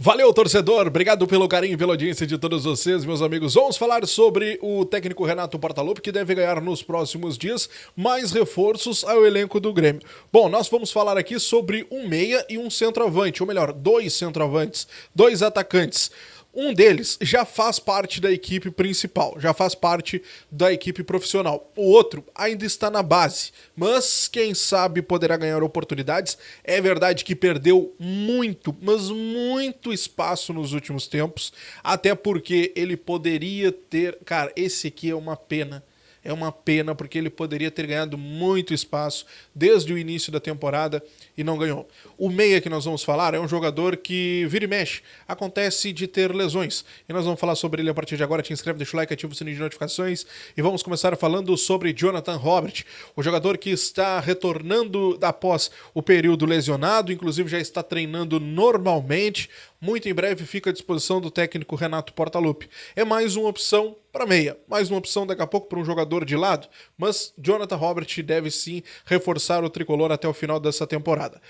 Valeu, torcedor! Obrigado pelo carinho e pela audiência de todos vocês, meus amigos. Vamos falar sobre o técnico Renato Portaluppi, que deve ganhar nos próximos dias mais reforços ao elenco do Grêmio. Bom, nós vamos falar aqui sobre um meia e um centroavante, ou melhor, dois centroavantes, dois atacantes. Um deles já faz parte da equipe principal, já faz parte da equipe profissional. O outro ainda está na base, mas quem sabe poderá ganhar oportunidades. É verdade que perdeu muito, mas muito espaço nos últimos tempos, até porque ele poderia ter... Cara, esse aqui é uma pena. É uma pena porque ele poderia ter ganhado muito espaço desde o início da temporada e não ganhou. O meia que nós vamos falar é um jogador que vira e mexe, acontece de ter lesões. E nós vamos falar sobre ele a partir de agora. Te inscreve, deixa o like, ativa o sininho de notificações e vamos começar falando sobre Jonathan Robert, o jogador que está retornando após o período lesionado, inclusive já está treinando normalmente. Muito em breve fica à disposição do técnico Renato Portaluppi. É mais uma opção para meia, mais uma opção daqui a pouco para um jogador de lado, mas Jonathan Robert deve sim reforçar o tricolor até o final dessa temporada.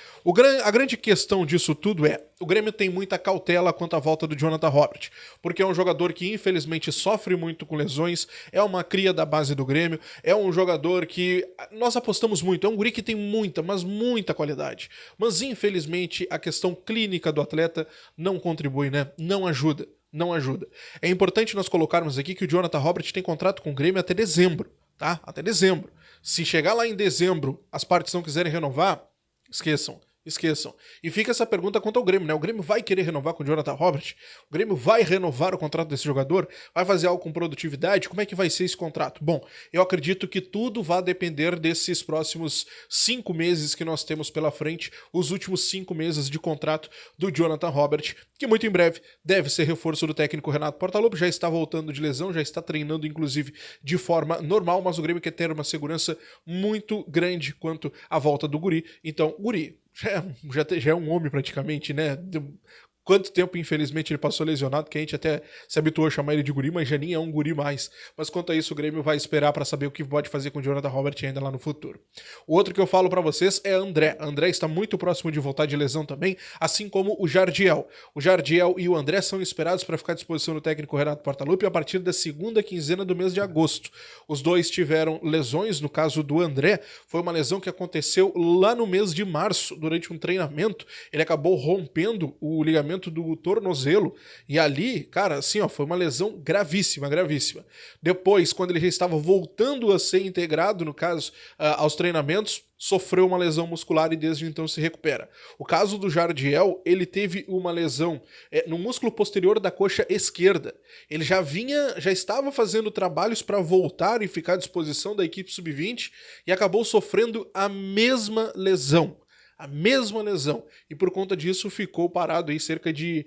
A grande questão disso tudo é, o Grêmio tem muita cautela quanto à volta do Jonathan Robert, porque é um jogador que infelizmente sofre muito com lesões, é uma cria da base do Grêmio, é um jogador que nós apostamos muito, é um guri que tem muita, mas muita qualidade, mas infelizmente a questão clínica do atleta não contribui, né? Não ajuda. Não ajuda. É importante nós colocarmos aqui que o Jonathan Robert tem contrato com o Grêmio até dezembro, tá? Até dezembro. Se chegar lá em dezembro, as partes não quiserem renovar, esqueçam. Esqueçam. E fica essa pergunta quanto ao Grêmio, né? O Grêmio vai querer renovar com o Jonathan Robert? O Grêmio vai renovar o contrato desse jogador? Vai fazer algo com produtividade? Como é que vai ser esse contrato? Bom, eu acredito que tudo vai depender desses próximos 5 meses que nós temos pela frente, os últimos 5 meses de contrato do Jonathan Robert, que muito em breve deve ser reforço do técnico Renato Portaluppi, já está voltando de lesão, já está treinando inclusive de forma normal, mas o Grêmio quer ter uma segurança muito grande quanto à volta do guri. Então, guri, já é um homem praticamente, né? Quanto tempo, infelizmente, ele passou lesionado, que a gente até se habituou a chamar ele de guri, mas já nem é um guri mais. Mas quanto a isso, o Grêmio vai esperar para saber o que pode fazer com o Jonathan Robert ainda lá no futuro. O outro que eu falo para vocês é André. André está muito próximo de voltar de lesão também, assim como o Jardiel. O Jardiel e o André são esperados para ficar à disposição do técnico Renato Portaluppi a partir da segunda quinzena do mês de agosto. Os dois tiveram lesões, no caso do André, foi uma lesão que aconteceu lá no mês de março, durante um treinamento. Ele acabou rompendo o ligamento do tornozelo, e ali, cara, assim, ó, foi uma lesão gravíssima, gravíssima. Depois, quando ele já estava voltando a ser integrado, no caso, aos treinamentos, sofreu uma lesão muscular e desde então se recupera. O caso do Jardiel, ele teve uma lesão no músculo posterior da coxa esquerda. Ele já estava fazendo trabalhos para voltar e ficar à disposição da equipe sub-20 e acabou sofrendo a mesma lesão. A mesma lesão. E por conta disso ficou parado aí cerca de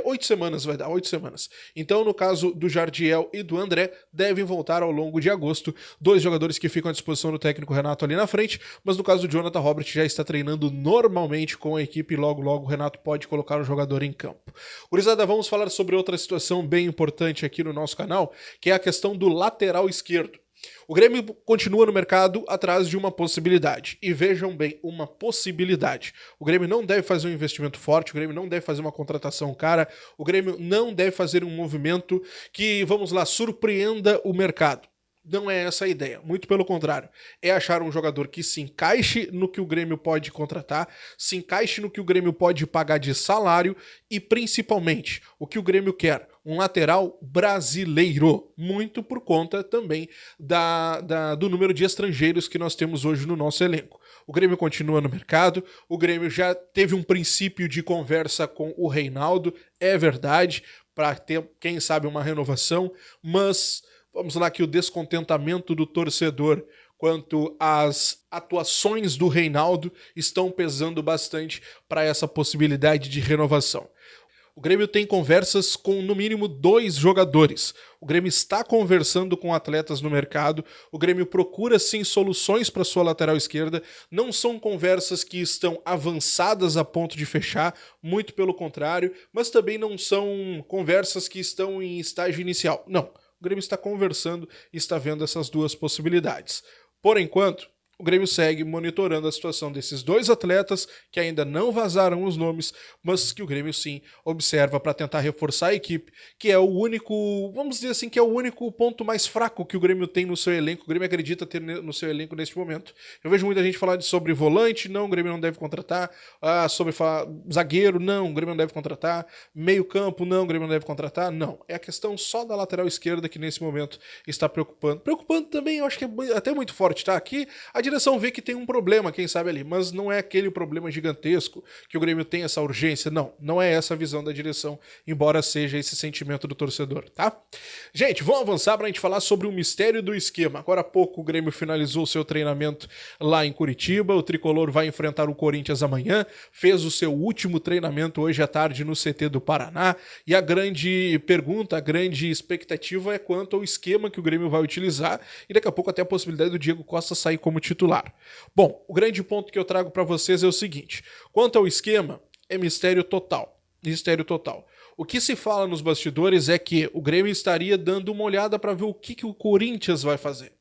8 semanas, vai dar 8 semanas. Então, no caso do Jardiel e do André, devem voltar ao longo de agosto. Dois jogadores que ficam à disposição do técnico Renato ali na frente, mas no caso do Jonathan Robert já está treinando normalmente com a equipe e logo o Renato pode colocar o jogador em campo. Gurizada, vamos falar sobre outra situação bem importante aqui no nosso canal, que é a questão do lateral esquerdo. O Grêmio continua no mercado atrás de uma possibilidade. E vejam bem, uma possibilidade. O Grêmio não deve fazer um investimento forte, o Grêmio não deve fazer uma contratação cara, o Grêmio não deve fazer um movimento que, vamos lá, surpreenda o mercado. Não é essa a ideia, muito pelo contrário. É achar um jogador que se encaixe no que o Grêmio pode contratar, se encaixe no que o Grêmio pode pagar de salário e, principalmente, o que o Grêmio quer, um lateral brasileiro, muito por conta também do número de estrangeiros que nós temos hoje no nosso elenco. O Grêmio continua no mercado, o Grêmio já teve um princípio de conversa com o Reinaldo, é verdade, para ter, quem sabe, uma renovação, mas... Vamos lá que o descontentamento do torcedor quanto às atuações do Reinaldo estão pesando bastante para essa possibilidade de renovação. O Grêmio tem conversas com no mínimo 2 jogadores. O Grêmio está conversando com atletas no mercado. O Grêmio procura sim soluções para sua lateral esquerda. Não são conversas que estão avançadas a ponto de fechar, muito pelo contrário, mas também não são conversas que estão em estágio inicial. Não. O Grêmio está conversando e está vendo essas duas possibilidades. Por enquanto, o Grêmio segue monitorando a situação desses dois atletas que ainda não vazaram os nomes, mas que o Grêmio sim observa para tentar reforçar a equipe, que é o único, vamos dizer assim, que é o único ponto mais fraco que o Grêmio tem no seu elenco, o Grêmio acredita ter no seu elenco neste momento. Eu vejo muita gente falar sobre volante, não, o Grêmio não deve contratar, sobre zagueiro, não, o Grêmio não deve contratar, meio campo, não, o Grêmio não deve contratar, não. É a questão só da lateral esquerda que nesse momento está preocupando. Preocupando também, eu acho que é até muito forte, tá? Aqui a direção vê que tem um problema, quem sabe ali, mas não é aquele problema gigantesco que o Grêmio tem essa urgência, não é essa a visão da direção, embora seja esse sentimento do torcedor, tá? Gente, vamos avançar pra gente falar sobre o mistério do esquema. Agora há pouco o Grêmio finalizou o seu treinamento lá em Curitiba, o Tricolor vai enfrentar o Corinthians amanhã, fez o seu último treinamento hoje à tarde no CT do Paraná, e a grande pergunta, a grande expectativa é quanto ao esquema que o Grêmio vai utilizar, e daqui a pouco até a possibilidade do Diego Costa sair como titular. Bom, o grande ponto que eu trago para vocês é o seguinte: quanto ao esquema, é mistério total. Mistério total. O que se fala nos bastidores é que o Grêmio estaria dando uma olhada para ver o que o Corinthians vai fazer.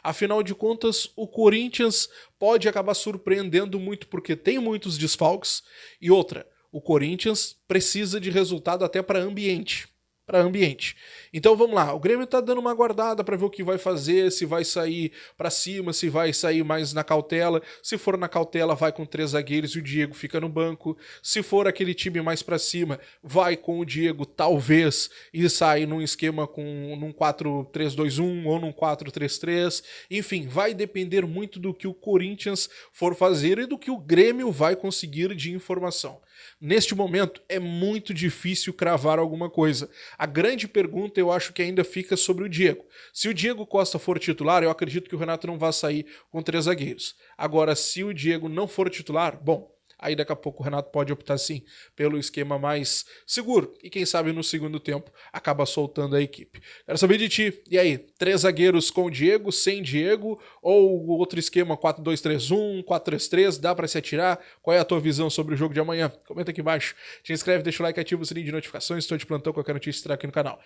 Afinal de contas, o Corinthians pode acabar surpreendendo muito porque tem muitos desfalques, e outra, o Corinthians precisa de resultado até para ambiente. Então vamos lá, o Grêmio tá dando uma guardada para ver o que vai fazer, se vai sair para cima, se vai sair mais na cautela. Se for na cautela, vai com 3 zagueiros e o Diego fica no banco. Se for aquele time mais para cima, vai com o Diego talvez e sai num esquema num 4-3-2-1 ou num 4-3-3. Enfim, vai depender muito do que o Corinthians for fazer e do que o Grêmio vai conseguir de informação. Neste momento, é muito difícil cravar alguma coisa. A grande pergunta, eu acho que ainda fica sobre o Diego. Se o Diego Costa for titular, eu acredito que o Renato não vai sair com 3 zagueiros. Agora, se o Diego não for titular, bom, aí daqui a pouco o Renato pode optar sim pelo esquema mais seguro. E quem sabe no segundo tempo acaba soltando a equipe. Quero saber de ti. E aí, 3 zagueiros com o Diego, sem Diego? Ou outro esquema 4-2-3-1, 4-3-3? Dá pra se atirar? Qual é a tua visão sobre o jogo de amanhã? Comenta aqui embaixo. Te inscreve, deixa o like, ativa o sininho de notificações. Estou de plantão, qualquer notícia estará aqui no canal.